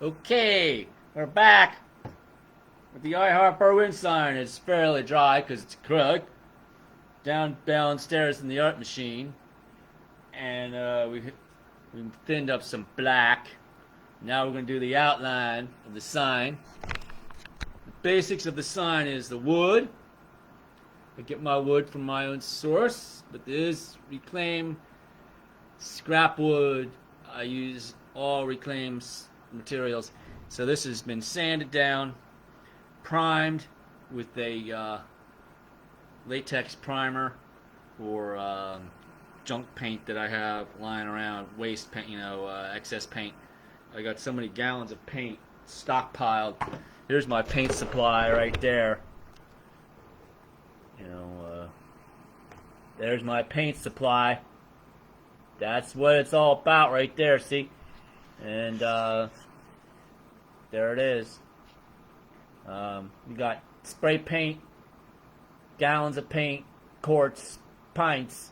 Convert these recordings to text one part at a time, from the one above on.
Okay, we're back with the I HEART BERWYN sign. It's fairly dry because it's acrylic. Downstairs in the art machine, and we thinned up some black. Now we're going to do the outline of the sign. The basics of the sign is the wood. I get my wood from my own source, but this is reclaimed scrap wood. I use all reclaimed materials. So this has been sanded down, primed with a latex primer or junk paint that I have lying around, waste paint, excess paint. I got so many gallons of paint stockpiled. Here's my paint supply right there. There's my paint supply. That's what it's all about right there, see? And there it is. We got spray paint, gallons of paint, quarts, pints,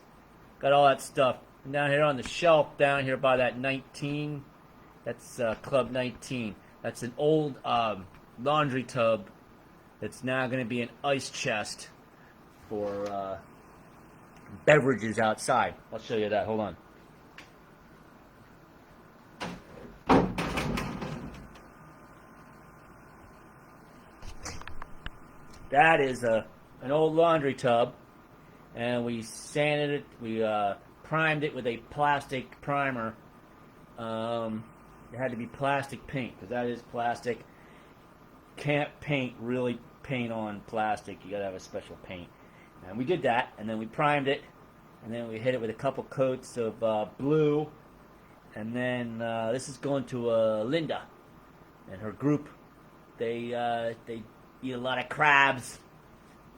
got all that stuff. And down here on the shelf, down here by that 19, that's Club 19. That's an old laundry tub that's now going to be an ice chest for beverages outside. I'll show you that. Hold on. That is an old laundry tub, and we sanded it. We primed it with a plastic primer. It had to be plastic paint because that is plastic. Can't really paint on plastic. You gotta have a special paint. And we did that, and then we primed it, and then we hit it with a couple coats of blue, and then this is going to Linda and her group. They eat a lot of crabs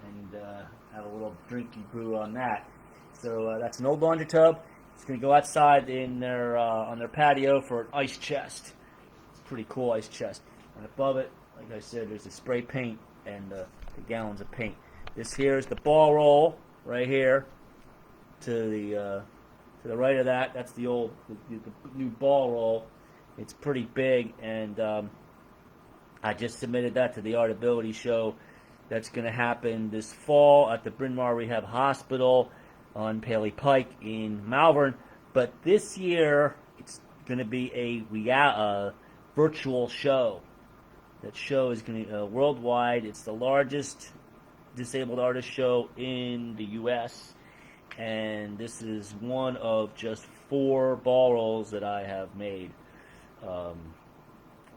and have a little drinky brew on that. So that's an old laundry tub. It's going to go outside in their on their patio for an ice chest. It's a pretty cool ice chest. And above it, like I said, there's the spray paint and the gallons of paint. This here is the ball roll right here. To the right of that, that's the old the new ball roll. It's pretty big, and I just submitted that to the Art Ability show. That's going to happen this fall at the Bryn Mawr Rehab Hospital on Paley Pike in Malvern. But this year, it's going to be a virtual show. That show is going to worldwide. It's the largest disabled artist show in the U.S. And this is one of just 4 ball rolls that I have made for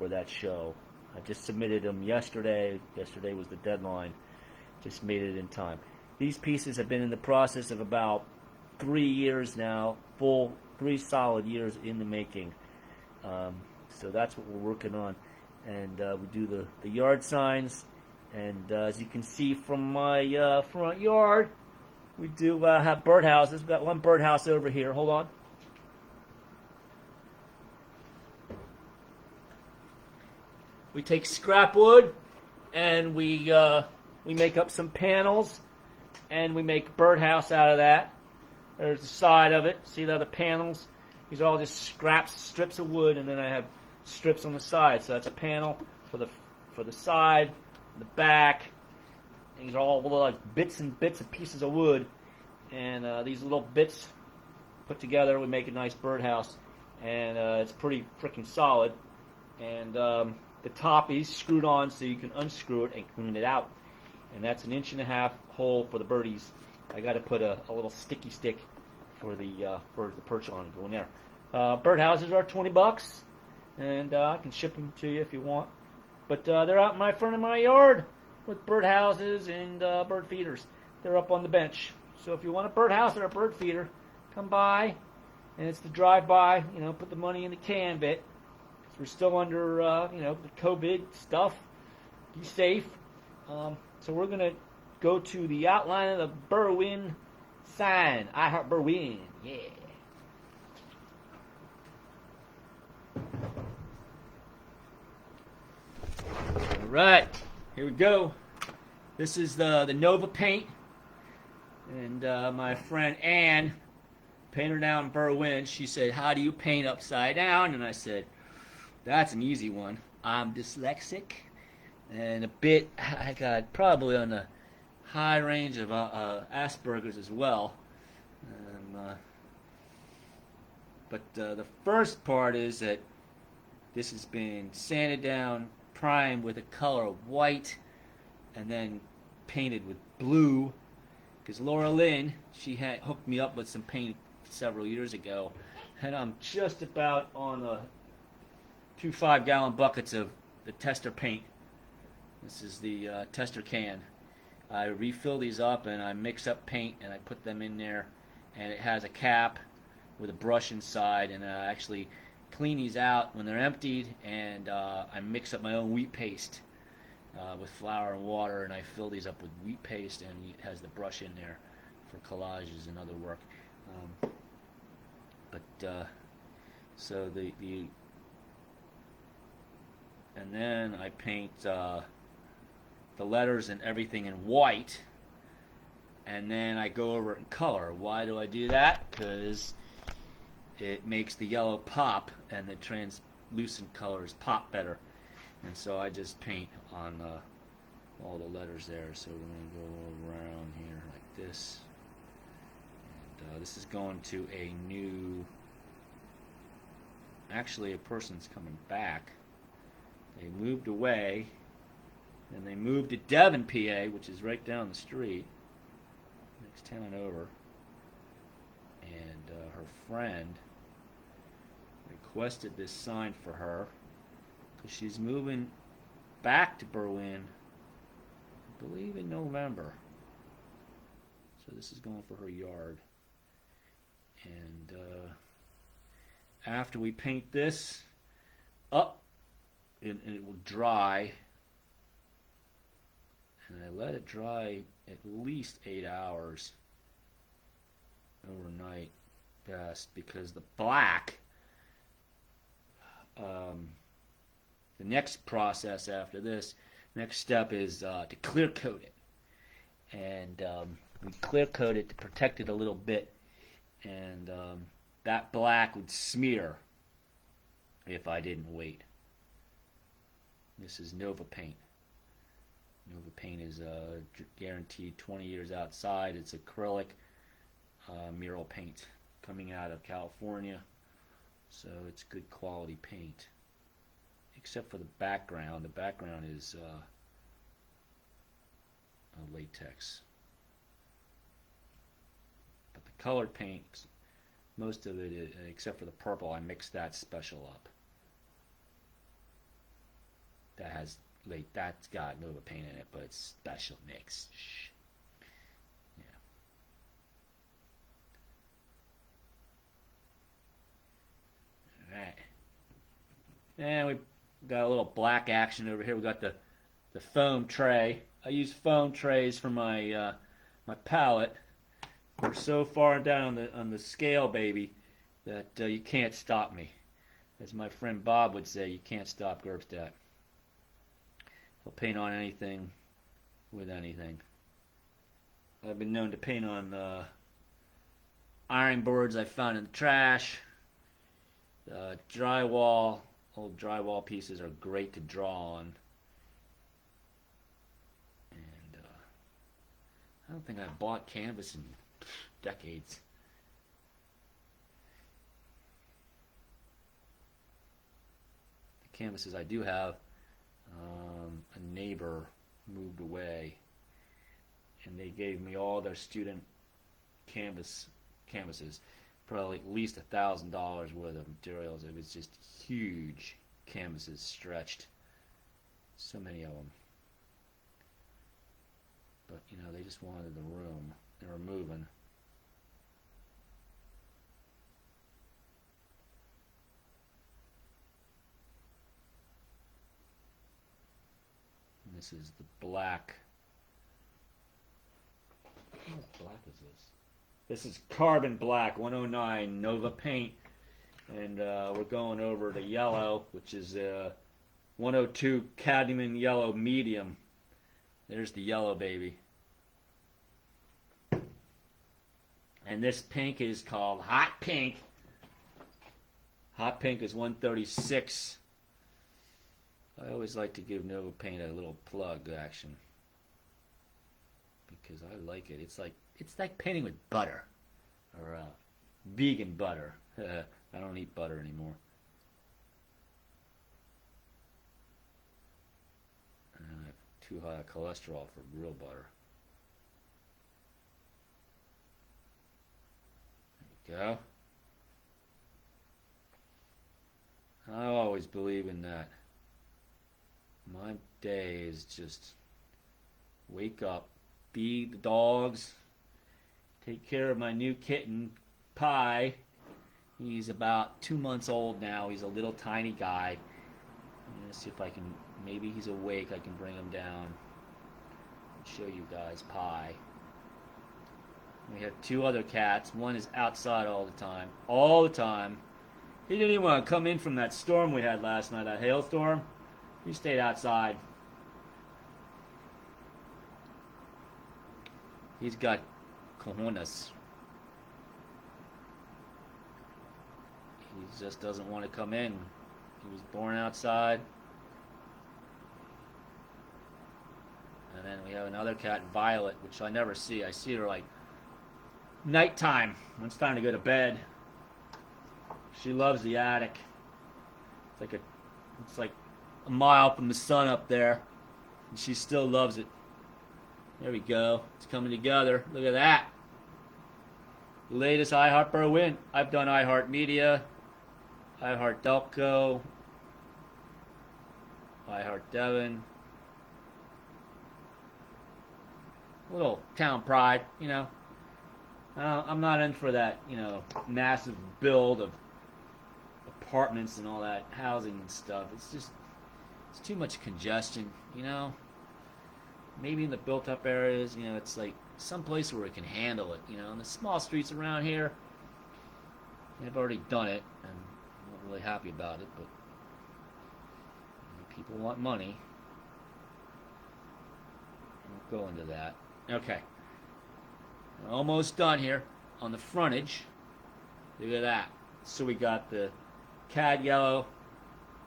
that show. I just submitted them yesterday. Yesterday was the deadline. Just made it in time. These pieces have been in the process of about 3 years now, full 3 solid years in the making. So that's what we're working on. And we do the yard signs. And as you can see from my front yard, we do have birdhouses. We've got one birdhouse over here. Hold on. We take scrap wood and we make up some panels, and we make a birdhouse out of that. There's the side of it. See the other panels? These are all just strips of wood, and then I have strips on the side. So that's a panel for the side, the back. These are all little like bits and pieces of wood, and these little bits put together, we make a nice birdhouse, and it's pretty freaking solid. And the top is screwed on, so you can unscrew it and clean it out. And that's an 1.5 inch hole for the birdies. I got to put a little sticky stick for the perch on to go in there. Birdhouses are $20, and I can ship them to you if you want. But they're out in my front of my yard with birdhouses and bird feeders. They're up on the bench. So if you want a birdhouse or a bird feeder, come by. And it's the drive-by. Put the money in the can bit. We're still under, the COVID stuff. Be safe. So we're going to go to the outline of the Berwyn sign. I Heart Berwyn. Yeah. All right. Here we go. This is the Nova paint. And my friend Ann painted down Berwyn. She said, "How do you paint upside down?" And I said, That's an easy one. I'm dyslexic, and I got probably on the high range of Asperger's as well. Um, but the first part is that this has been sanded down, primed with a color of white, and then painted with blue. Because Laura Lynn, she had hooked me up with some paint several years ago, and I'm just about on the 2 5-gallon buckets of the tester paint. This is the tester can. I refill these up and I mix up paint and I put them in there, and it has a cap with a brush inside, and I actually clean these out when they're emptied, and I mix up my own wheat paste with flour and water, and I fill these up with wheat paste, and it has the brush in there for collages and other work. So and then I paint the letters and everything in white, and then I go over it in color. Why do I do that? Because it makes the yellow pop and the translucent colors pop better. And so I just paint on all the letters there. So we're going to go around here like this. And this is going to a new... Actually, a person's coming back. They moved away, and they moved to Devon, PA, which is right down the street, next town over. And her friend requested this sign for her because she's moving back to Berwyn, I believe in November. So this is going for her yard. And after we paint this up, and it will dry, and I let it dry at least 8 hours overnight best, because the black, the next process after this, next step is to clear coat it. And we clear coat it to protect it a little bit, and that black would smear if I didn't wait. This is Nova Paint. Nova Paint is guaranteed 20 years outside. It's acrylic mural paint coming out of California, so it's good quality paint. Except for the background. The background is latex. But the colored paint, most of it, except for the purple, I mixed that special up. That's got Nova Paint in it, but it's special mix. Shh. Yeah. All right. And we got a little black action over here. We got the foam tray. I use foam trays for my my palette. We're so far down on the scale, baby, that you can't stop me. As my friend Bob would say, you can't stop Gerbstadt. He'll paint on anything with anything. I've been known to paint on iron boards I found in the trash. Drywall. Old drywall pieces are great to draw on. And I don't think I've bought canvas in decades. The canvases I do have, a neighbor moved away, and they gave me all their student canvases, probably at least $1,000 worth of materials. It was just huge canvases, stretched, so many of them. But you know, they just wanted the room. They were moving. And this is the black. What black is this? This is Carbon Black 109 Nova Paint, and we're going over to yellow, which is 102 Cadmium Yellow Medium. There's the yellow, baby. And this pink is called Hot Pink. Hot Pink is 136 I always like to give Nova Paint a little plug action because I like it. It's like painting with butter or vegan butter. I don't eat butter anymore. I have too high a cholesterol for real butter. There you go. I always believe in that. My day is just wake up, feed the dogs, take care of my new kitten, Pie. He's about 2 months old now. He's a little tiny guy. I'm going to see if I can, maybe he's awake. I can bring him down and show you guys Pie. We have 2 other cats. One is outside all the time. All the time. He didn't even want to come in from that storm we had last night, that hailstorm. He stayed outside. He's got cojones. He just doesn't want to come in. He was born outside. And then we have another cat, Violet, which I never see. I see her like nighttime when it's time to go to bed. She loves the attic. It's like a mile from the sun up there, and she still loves it. There we go. It's coming together. Look at that. The latest I Heart Berwyn. I've done I Heart Media, I Heart Delco, I Heart Devon. A little town pride, you know. I'm not in for that, you know, massive build of apartments and all that housing and stuff. It's too much congestion, you know. Maybe in the built-up areas, you know, it's like some place where it can handle it, you know. In the small streets around here, they've already done it, and I'm not really happy about it, but people want money. I won't go into that. Okay. We're almost done here on the frontage. Look at that. So we got the cad yellow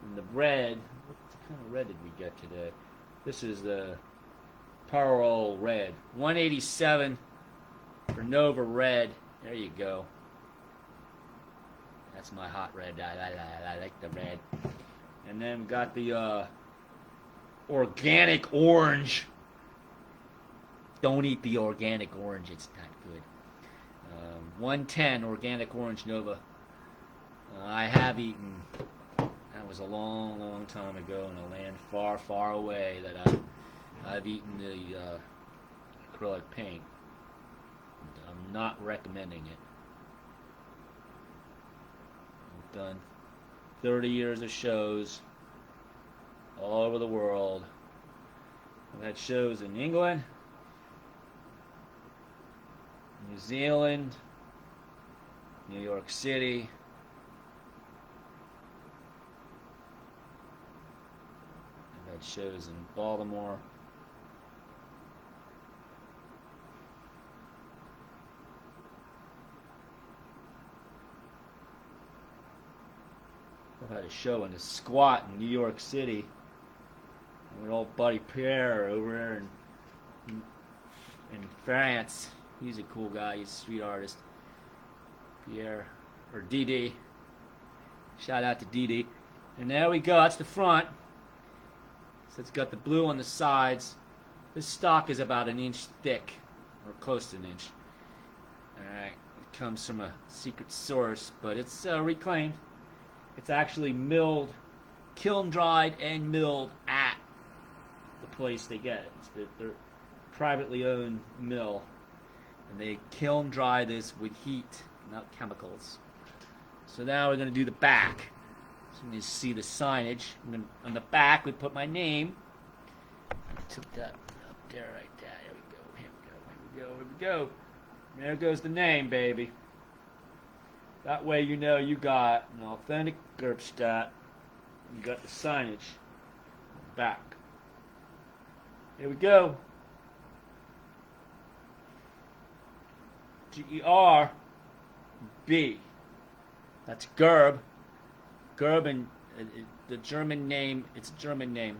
and the red. What kind of red did we get today? This is the Pearl red. 187 for Nova red. There you go. That's my hot red. I like the red. And then we got the organic orange. Don't eat the organic orange. It's not good. 110 organic orange Nova. I have eaten. That was a long, long time ago in a land far, far away that I've eaten the acrylic paint. I'm not recommending it. I've done 30 years of shows all over the world. I've had shows in England, New Zealand, New York City, I've had shows in Baltimore, I've had a show in a squat in New York City with old buddy Pierre over there in France. He's a cool guy. He's a street artist. Pierre, or DD. Shout out to DD. And there we go. That's the front. So it's got the blue on the sides. This stock is about an inch thick, or close to an inch. Alright. It comes from a secret source, but it's reclaimed. It's actually milled, kiln dried and milled at the place they get it. It's their privately owned mill. And they kiln dry this with heat, not chemicals. So now we're going to do the back. So you can see the signage. On the back, we put my name. I took that up there, right there. There we go. Here we go. Here we go. Here we go. There goes the name, baby. That way you know you got an authentic Gerbstadt. You got the signage back. Here we go. G-E-R-B. That's Gerb. Gerb and the German name. It's a German name,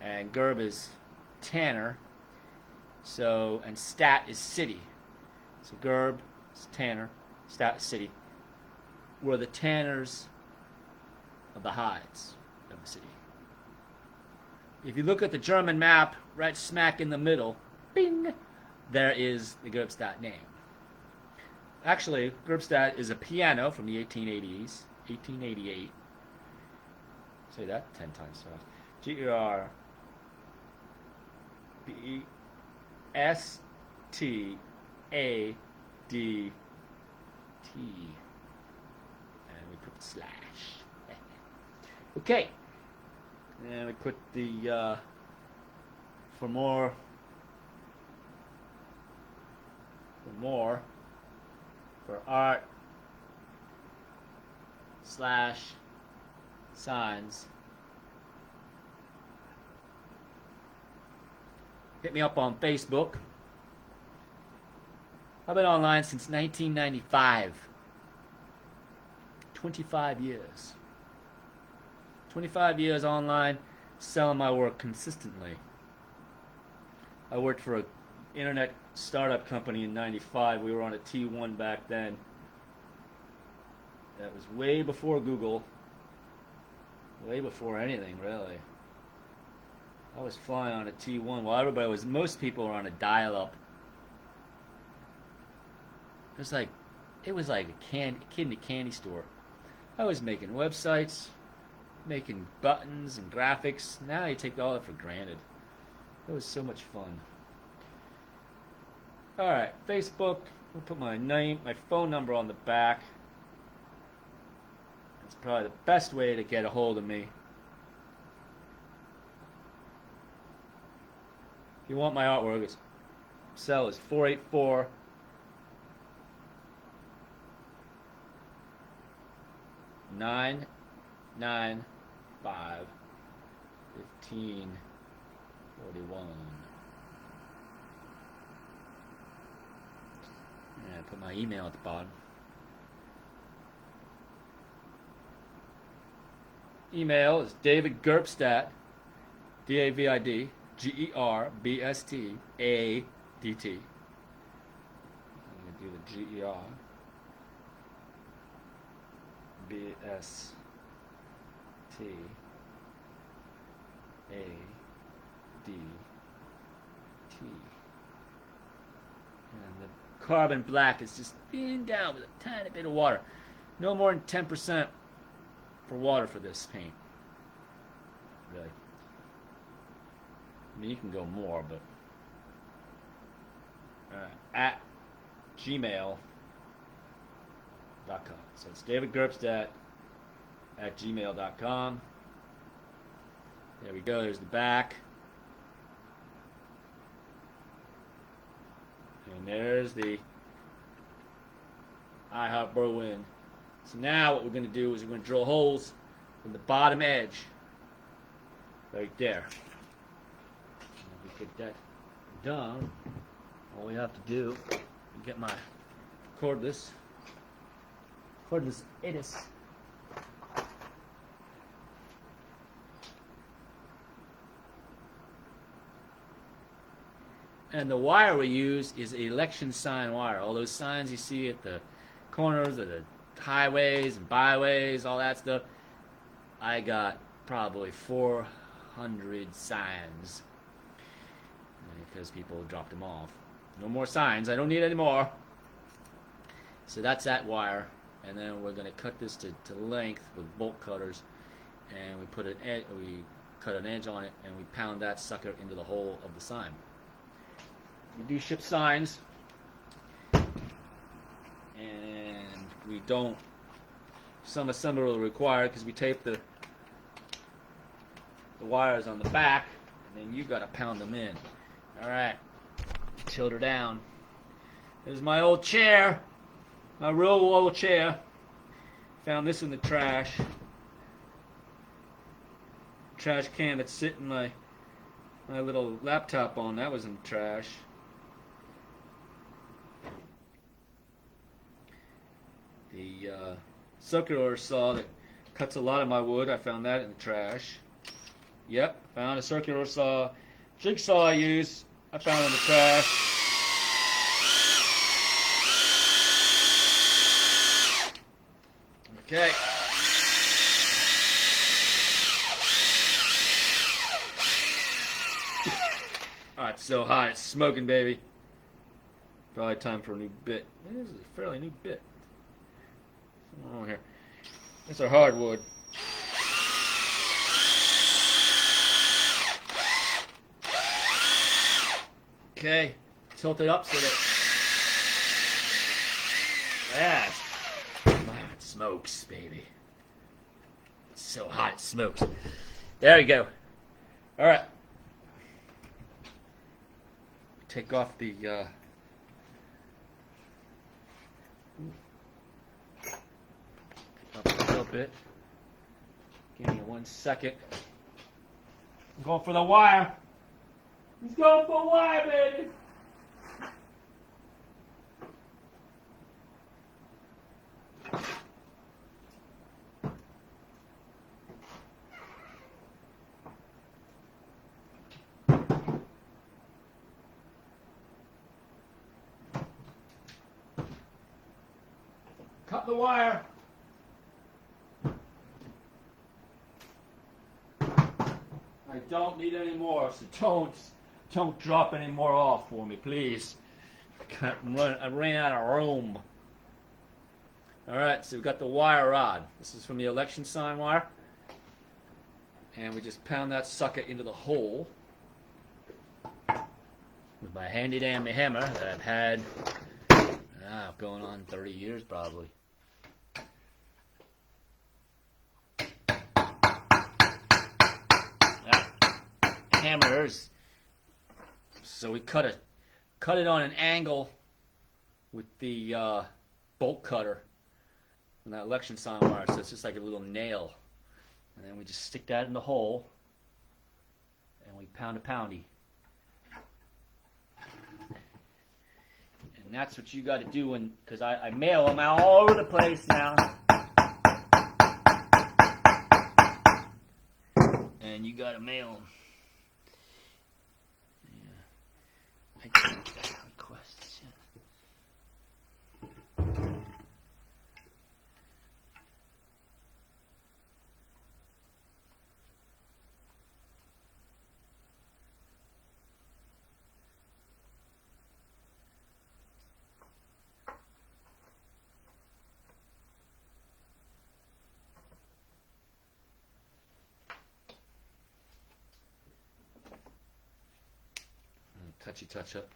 and Gerb is Tanner. So, and Stadt is city. So Gerb is Tanner, Stadt is city. We're the Tanners of the hides of the city. If you look at the German map, right smack in the middle, bing, there is the Gerbstadt name. Actually, Gerbstadt is a piano from the 1880s, 1888. Say that 10 times fast. Gerbstadt. And we put the slash. Okay. And we put the, for more, for art, slash, signs. Hit me up on Facebook. I've been online since 1995. 25 years. 25 years online, selling my work consistently. I worked for an internet startup company in 95. We were on a T1 back then. That was way before Google. Way before anything, really. I was flying on a T1 while most people were on a dial-up. It was like a kid in a candy store. I was making websites, making buttons and graphics. Now I take all that for granted. It was so much fun. Alright, Facebook. I'll put my name, my phone number on the back. That's probably the best way to get a hold of me. If you want my artwork, its cell is 484 995 1541. And I put my email at the bottom. Email is David Gerbstadt, David Gerbstadt. I'm going to do the Gerbstadt. And the carbon black is just thinned down with a tiny bit of water. No more than 10% for water for this paint. Really. I mean, you can go more, but at gmail.com. So it's David Gerbstadt at gmail.com. There we go. There's the back. And there's the I Heart Berwyn. So now what we're going to do is we're going to drill holes in the bottom edge right there. And we get that done. All we have to do is get my cordless Edis. And the wire we use is election sign wire. All those signs you see at the corners of the highways and byways, all that stuff. I got probably 400 signs because people dropped them off. No more signs. I don't need any more. So that's that wire. And then we're going to cut this to length with bolt cutters. And we put we cut an edge on it, and we pound that sucker into the hole of the sign. We do ship signs, and we don't. Some assembler will require because we tape the wires on the back, and then you got to pound them in. All right, tilt her down. There's my old chair, my real old chair. Found this in the trash. Trash can that's sitting my little laptop on. That was in the trash. The circular saw that Cuts a lot of my wood. I found that in the trash. Yep, found a circular saw. Jigsaw I use. I found in the trash. Okay. Oh, it's so hot. It's smoking, baby. Probably time for a new bit. This is a fairly new bit. What's going on here? It's our hardwood. Okay. Tilt it up so that... Yeah. Wow, it smokes, baby. It's so hot it smokes. There we go. Alright. Take off the up a little bit. Give me 1 second. I'm going for the wire. He's going for wire, baby. Cut the wire. I don't need any more, so don't drop any more off for me, please. I ran out of room. Alright, so we've got the wire rod. This is from the election sign wire. And we just pound that sucker into the hole with my handy dandy hammer that I've had going on 30 years probably. Hammers. So we cut it on an angle with the bolt cutter and that election sign wire, so it's just like a little nail. And then we just stick that in the hole and we pound a poundy. And that's what you got to do, because I mail them out all over the place now. And you got to mail them. I can't get requests yet. Touchy touch up.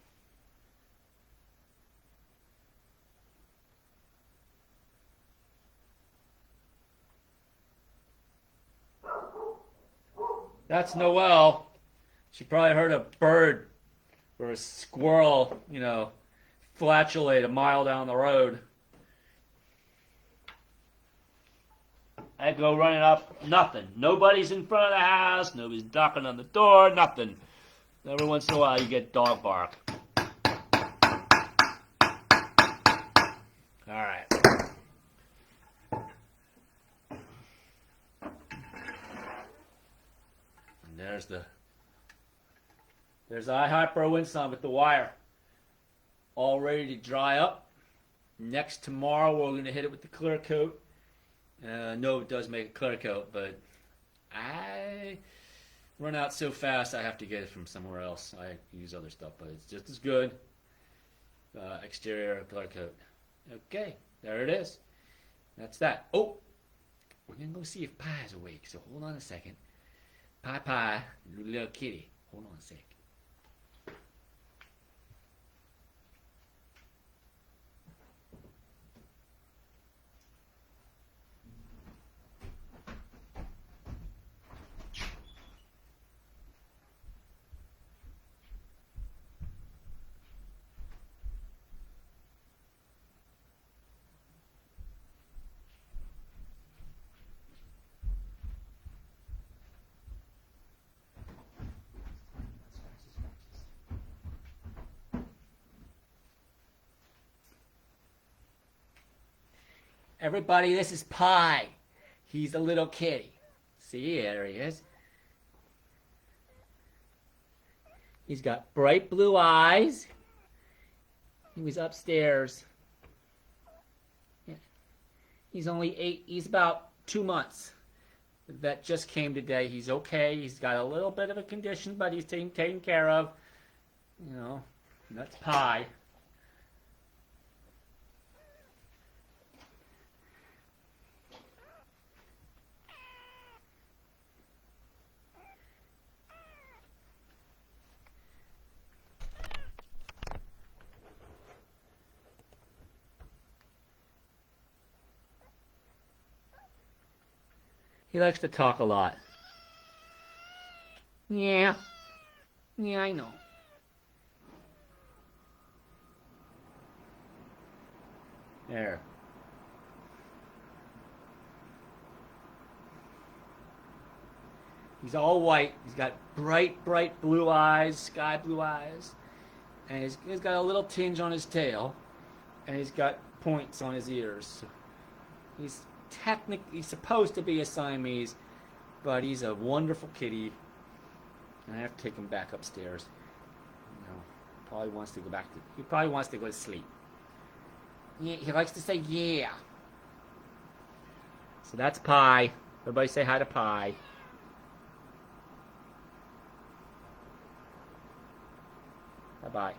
That's Noelle. She probably heard a bird or a squirrel, flatulate a mile down the road. I go running up, nothing. Nobody's in front of the house, nobody's knocking on the door, nothing. Every once in a while you get dog bark. Alright. And there's the I Heart Berwyn sign with the wire. All ready to dry up. Next tomorrow we're going to hit it with the clear coat. No, it does make a clear coat, but I run out so fast I have to get it from somewhere else. I use other stuff, but it's just as good. Exterior clear coat. Okay, there it is. That's that. Oh, we're going to go see if Pie's awake, so hold on a second. Pie, little kitty. Hold on a second. Everybody, this is Pie. He's a little kitty. See, there he is. He's got bright blue eyes. He was upstairs. He's only 8, he's about 2 months. The vet just came today. He's okay. He's got a little bit of a condition, but he's taken care of. You know, that's Pie. He likes to talk a lot. Yeah. Yeah, I know. There. He's all white. He's got bright, bright blue eyes, sky blue eyes. And he's got a little tinge on his tail. And he's got points on his ears. He's technically supposed to be a Siamese, but he's a wonderful kitty. And I have to take him back upstairs. You know, probably wants to go back to, he probably wants to go to sleep. Yeah, he likes to say yeah. So that's Pie. Everybody say hi to Pie. Bye-bye.